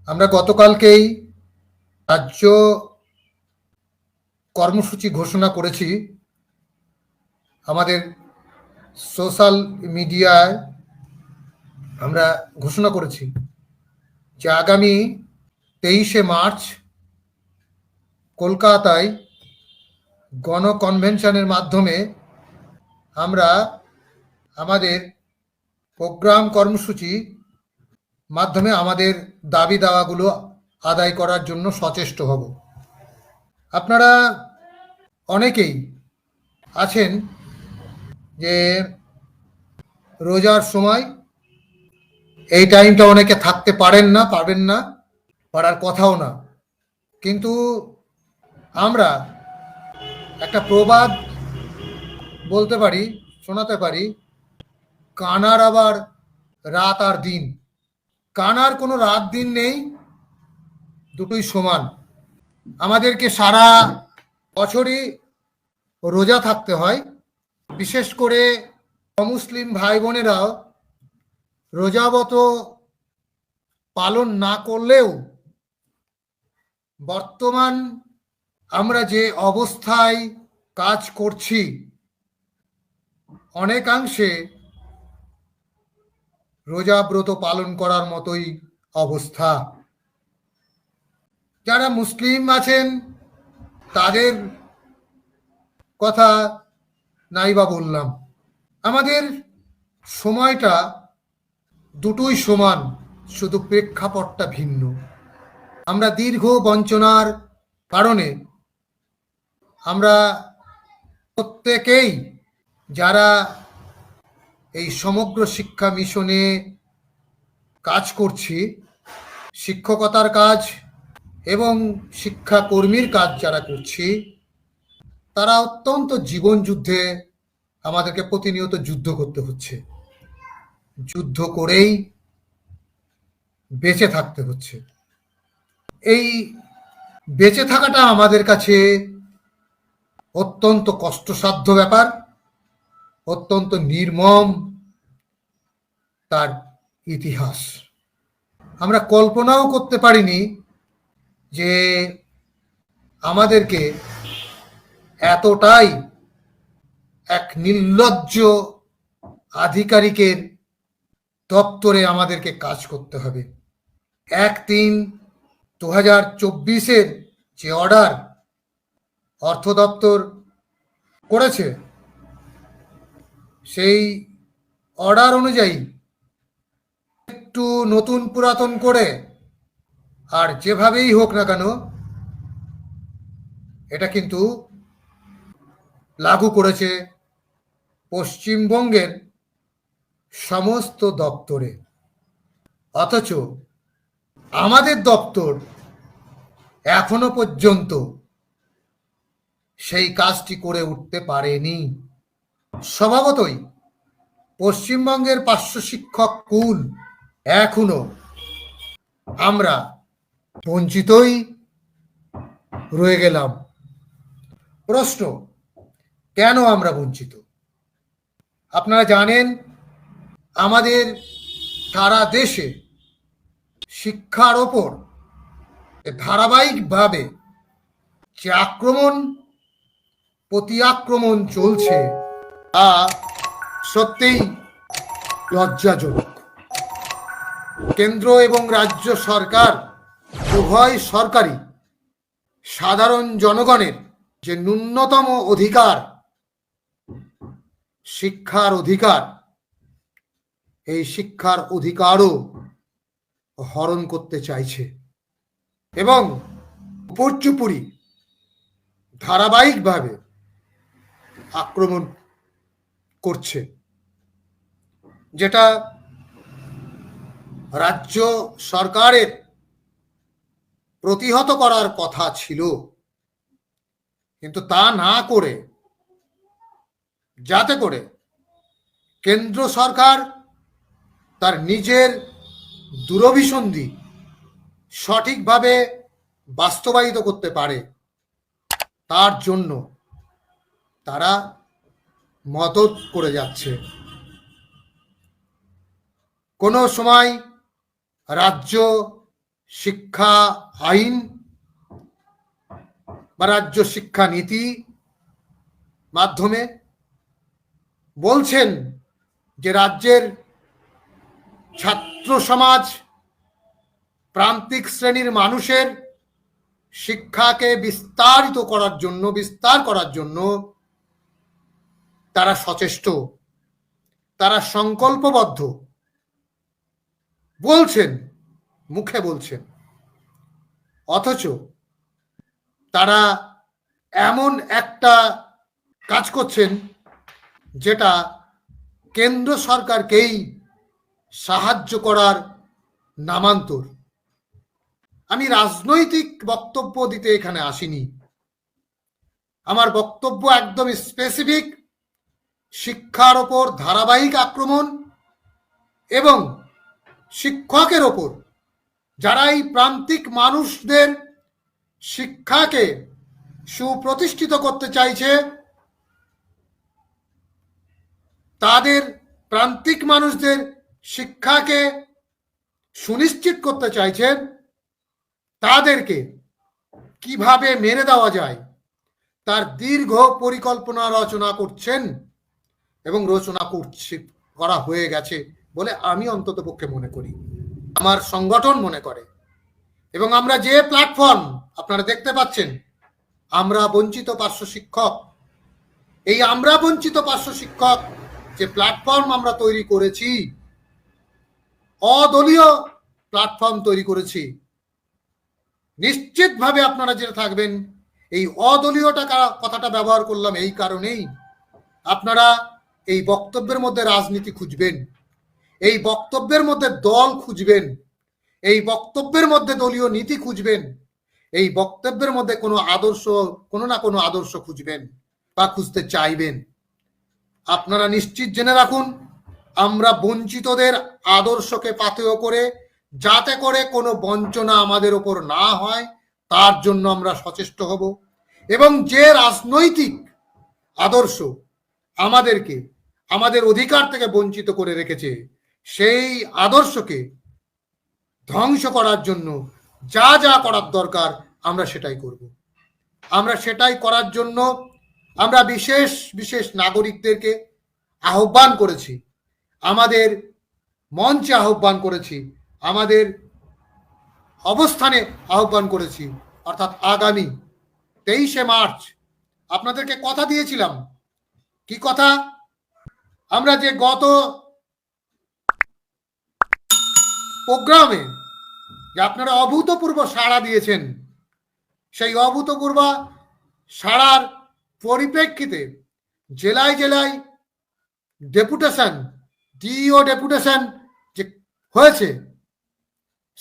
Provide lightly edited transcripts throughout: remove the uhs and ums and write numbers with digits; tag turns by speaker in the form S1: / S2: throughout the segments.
S1: আমরা গতকালকেই রাজ্য কর্মসূচি ঘোষণা করেছি। আমাদের সোশ্যাল মিডিয়ায় আমরা ঘোষণা করেছি যে আগামী 23শে মার্চ কলকাতায় গণকনভেনশনের মাধ্যমে আমরা আমাদের প্রোগ্রাম কর্মসূচি মাধ্যমে আমাদের দাবি দাওয়াগুলো আদায় করার জন্য সচেষ্ট হব। আপনারা অনেকেই আছেন যে রোজার সময় এই টাইমটা অনেকে থাকতে পারবেন না, পারার কথাও না। কিন্তু আমরা একটা প্রবাদ বলতে পারি, শোনাতে পারি, কানার আবার রাত আর দিন। কানার কোনো রাত দিন নেই, দুটোই সমান। আমাদেরকে সারা বছরই রোজা থাকতে হয়। বিশেষ করে অমুসলিম ভাই বোনেরাও রোজাবত পালন না করলেও বর্তমান আমরা যে অবস্থায় কাজ করছি অনেকাংশে রোজা ব্রত পালন করার মতোই অবস্থা। যারা মুসলিম আছেন তাদের কথা নাই বা বললাম। আমাদের সময়টা দুটোই সমান, শুধু প্রেক্ষাপটটা ভিন্ন। আমরা দীর্ঘ বঞ্চনার কারণে আমরা প্রত্যেকেই যারা এই সমগ্র শিক্ষা মিশনে কাজ করছি, শিক্ষকতার কাজ এবং শিক্ষাকর্মীর কাজ যারা করছি, তারা অত্যন্ত জীবন যুদ্ধে আমাদেরকে প্রতিনিয়ত যুদ্ধ করতে হচ্ছে। যুদ্ধ করেই বেঁচে থাকতে হচ্ছে। এই বেঁচে থাকাটা আমাদের কাছে অত্যন্ত কষ্টসাধ্য ব্যাপার, অত্যন্ত নির্মম তার ইতিহাস। আমরা কল্পনাও করতে পারিনি যে আমাদেরকে এতটাই এক নির্লজ্জ আধিকারিকের দপ্তরে আমাদেরকে কাজ করতে হবে। 1/3/2024 যে অর্ডার অর্থ দপ্তর করেছে, সেই অর্ডার অনুযায়ী একটু নতুন পুরাতন করে আর যেভাবেই হোক না কেন এটা কিন্তু লাগু করেছে পশ্চিমবঙ্গের সমস্ত দপ্তরে। অথচ আমাদের দপ্তর এখনো পর্যন্ত সেই কাজটি করে উঠতে পারেনি। স্বভাবতই পশ্চিমবঙ্গের পার্শ্ব শিক্ষক কুল এখনো আমরা বঞ্চিতই রয়ে গেলাম। প্রশ্ন, কেন আমরা বঞ্চিত? আপনারা জানেন আমাদের সারা দেশে শিক্ষার ওপর ধারাবাহিকভাবে যে আক্রমণ প্রতি আক্রমণ চলছে তা সত্যিই লজ্জাজনক। কেন্দ্র এবং রাজ্য সরকার উভয় সরকারই সাধারণ জনগণের যে ন্যূনতম অধিকার, শিক্ষার অধিকার, এই শিক্ষার অধিকারও হরণ করতে চাইছে এবং উপর্যুপরি ধারাবাহিকভাবে আক্রমণ করছে, যেটা রাজ্য সরকারের প্রতিহত করার কথা ছিল। কিন্তু তা না করে যাতে করে কেন্দ্র সরকার তার নিজের দূরভিসন্ধি সঠিকভাবে বাস্তবায়িত করতে পারে, তার জন্য তারা মদত করে যাচ্ছে। কোনো সময় রাজ্য শিক্ষা আইন বা রাজ্য শিক্ষা নীতি মাধ্যমে বলছেন যে রাজ্যের ছাত্র সমাজ, প্রান্তিক শ্রেণীর মানুষের শিক্ষাকে বিস্তার করার জন্য তারা সচেষ্ট, তারা সংকল্পবদ্ধ। বলছেন, মুখে বলছেন, অথচ তারা এমন একটা কাজ করছেন যেটা কেন্দ্র সরকারকেই সাহায্য করার নামান্তর। আমি রাজনৈতিক বক্তব্য দিতে এখানে আসিনি। আমার বক্তব্য একদম স্পেসিফিক শিক্ষার ওপর ধারাবাহিক আক্রমণ এবং শিক্ষকের ওপর, যারা এই প্রান্তিক মানুষদের শিক্ষাকে সুপ্রতিষ্ঠিত করতে চাইছে, তাদের প্রান্তিক মানুষদের শিক্ষাকে সুনিশ্চিত করতে চাইছেন, তাদেরকে কিভাবে মেরে দেওয়া যায় তার দীর্ঘ পরিকল্পনা রচনা করছেন এবং করা হয়ে গেছে বলে আমি অন্তত পক্ষে মনে করি, আমার সংগঠন মনে করে। এবং আমরা যে প্ল্যাটফর্ম আপনারা দেখতে পাচ্ছেন, আমরা বঞ্চিত পার্শ্ব শিক্ষক, এই আমরা বঞ্চিত পার্শ্ব শিক্ষক যে প্ল্যাটফর্ম আমরা তৈরি করেছি, অদলীয় প্ল্যাটফর্ম তৈরি করেছি, নিশ্চিতভাবে আপনারা যেটা থাকবেন, এই অদলীয়টা কথাটা ব্যবহার করলাম এই কারণেই, আপনারা এই বক্তব্যের মধ্যে রাজনীতি খুঁজবেন, এই বক্তব্যের মধ্যে দল খুঁজবেন, এই বক্তব্যের মধ্যে দলীয় নীতি খুঁজবেন, এই বক্তব্যের মধ্যে কোনো না কোনো আদর্শ খুঁজবেন বা খুঁজতে চাইবেন। আপনারা নিশ্চিত জেনে রাখুন, আমরা বঞ্চিতদের আদর্শকে পাথেয় করে, যাতে করে কোনো বঞ্চনা আমাদের ওপর না হয়, তার জন্য আমরা সচেষ্ট হব। এবং যে রাজনৈতিক আদর্শ আমাদেরকে আমাদের অধিকার থেকে বঞ্চিত করে রেখেছে, সেই আদর্শকে ধ্বংস করার জন্য যা যা করার দরকার আমরা সেটাই করব। আমরা সেটাই করার জন্য আমরা বিশেষ বিশেষ নাগরিকদেরকে আহ্বান করেছি, আমাদের মঞ্চে আহ্বান করেছি, আমাদের অবস্থানে আহ্বান করেছি। অর্থাৎ আগামী 23শে মার্চ আপনাদেরকে কথা দিয়েছিলাম। কি কথা? আমরা যে গত প্রোগ্রামে যে আপনারা অভূতপূর্ব সাড়া দিয়েছেন, সেই অভূতপূর্ব সাড়ার পরিপ্রেক্ষিতে জেলায় জেলায় ডেপুটেশন, ডিইও ডেপুটেশন যে হয়েছে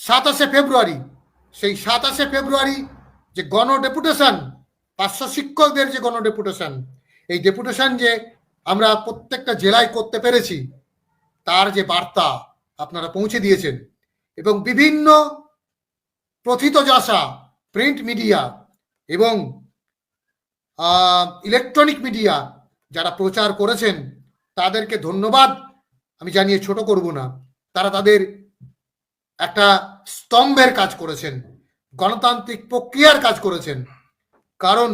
S1: 27শে ফেব্রুয়ারি, সেই 27শে ফেব্রুয়ারি যে গণ ডেপুটেশন, পার্শ্ব শিক্ষকদের যে গণ ডেপুটেশন, এই ডেপুটেশন যে আমরা প্রত্যেকটা জেলায় করতে পেরেছি, তার যে বার্তা আপনারা পৌঁছে দিয়েছেন এবং বিভিন্ন প্রথিতযশা প্রিন্ট মিডিয়া এবং ইলেকট্রনিক মিডিয়া যারা প্রচার করেছেন, তাদেরকে ধন্যবাদ আমি জানিয়ে ছোট করব না। তারা তাদের একটা স্তম্ভের কাজ করেছেন, গণতান্ত্রিক প্রক্রিয়ার কাজ করেছেন। কারণ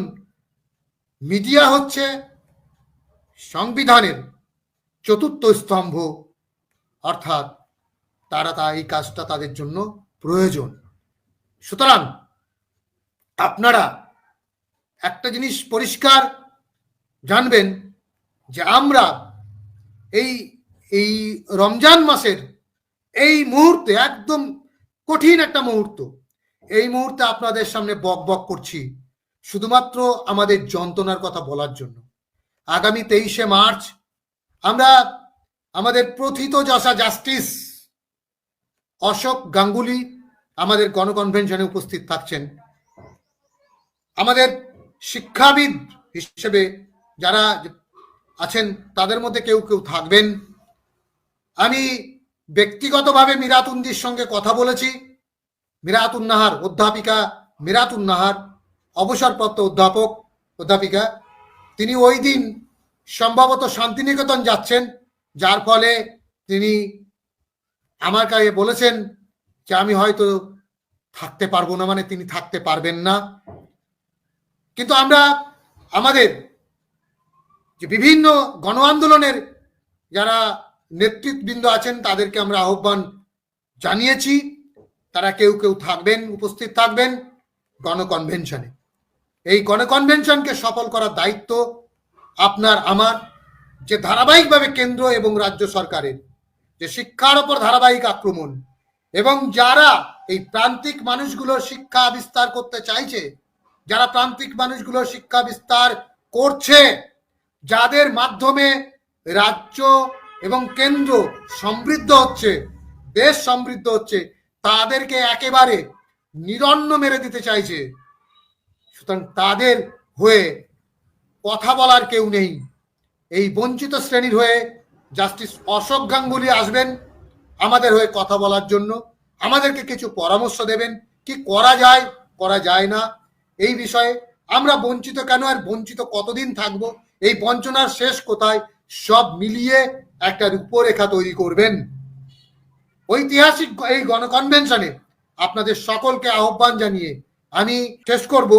S1: মিডিয়া হচ্ছে সংবিধানের চতুর্থ স্তম্ভ, অর্থাৎ এই কাজটা তাদের জন্য প্রয়োজন। সুতরাং আপনারা একটা জিনিস পরিষ্কার জানবেন যে আমরা এই রমজান মাসের এই মুহূর্তে, একদম কঠিন একটা মুহূর্ত, এই মুহূর্তে আপনাদের সামনে বক বক করছি শুধুমাত্র আমাদের যন্ত্রণার কথা বলার জন্য। আগামী 23শে মার্চ আমরা আমাদের প্রথিতযশা জাস্টিস অশোক গাঙ্গুলি আমাদের গণকনভেনশনে উপস্থিত থাকছেন। আমাদের শিক্ষাবিদ হিসেবে যারা আছেন তাদের মধ্যে কেউ কেউ থাকবেন। আমি ব্যক্তিগতভাবে মিরাতুন্দির সঙ্গে কথা বলেছি। মিরাতুন্নাহার, অধ্যাপিকা মিরাতুন্নাহার, অবসরপ্রাপ্ত অধ্যাপিকা, তিনি ওই দিন সম্ভবত শান্তিনিকেতন যাচ্ছেন, যার ফলে তিনি আমার কাছে বলেছেন যে আমি হয়তো থাকতে পারবো না মানে তিনি থাকতে পারবেন না। কিন্তু আমরা আমাদের যে বিভিন্ন গণ আন্দোলনের যারা নেতৃবৃন্দ আছেন তাদেরকে আমরা আহ্বান জানিয়েছি, তারা কেউ কেউ থাকবেন, উপস্থিত থাকবেন গণকনভেনশনে। এই গণকনভেনশনকে সফল করার দায়িত্ব আপনার আমার, যে ধারাবাহিকভাবে কেন্দ্র এবং রাজ্য সরকারের যে শিক্ষার ওপর ধারাবাহিক আক্রমণ, এবং যারা এই প্রান্তিক মানুষগুলোর শিক্ষা বিস্তার করতে চাইছে, যারা প্রান্তিক মানুষগুলোর শিক্ষা বিস্তার করছে, যাদের মাধ্যমে রাজ্য এবং কেন্দ্র সমৃদ্ধ হচ্ছে, দেশ সমৃদ্ধ হচ্ছে, তাদেরকে একেবারে নিরন্ন মেরে দিতে চাইছে। সুতরাং তাদের হয়ে কথা বলার কেউ নেই। এই বঞ্চিত শ্রেণীর হয়ে জাস্টিস অশোক গাঙ্গুলি আসবেন আমাদের হয়ে কথা বলার জন্য, আমাদেরকে কিছু পরামর্শ দেবেন কি করা যায়, করা যায় না এই বিষয়ে। আমরা বঞ্চিত কেন আর বঞ্চিত কতদিন থাকবো, এই বঞ্চনার শেষ কোথায়, সব মিলিয়ে একটা রূপরেখা তৈরি করবেন। ঐতিহাসিক এই গণকনভেনশনে আপনাদের সকলকে আহ্বান জানিয়ে আমি শেষ করব।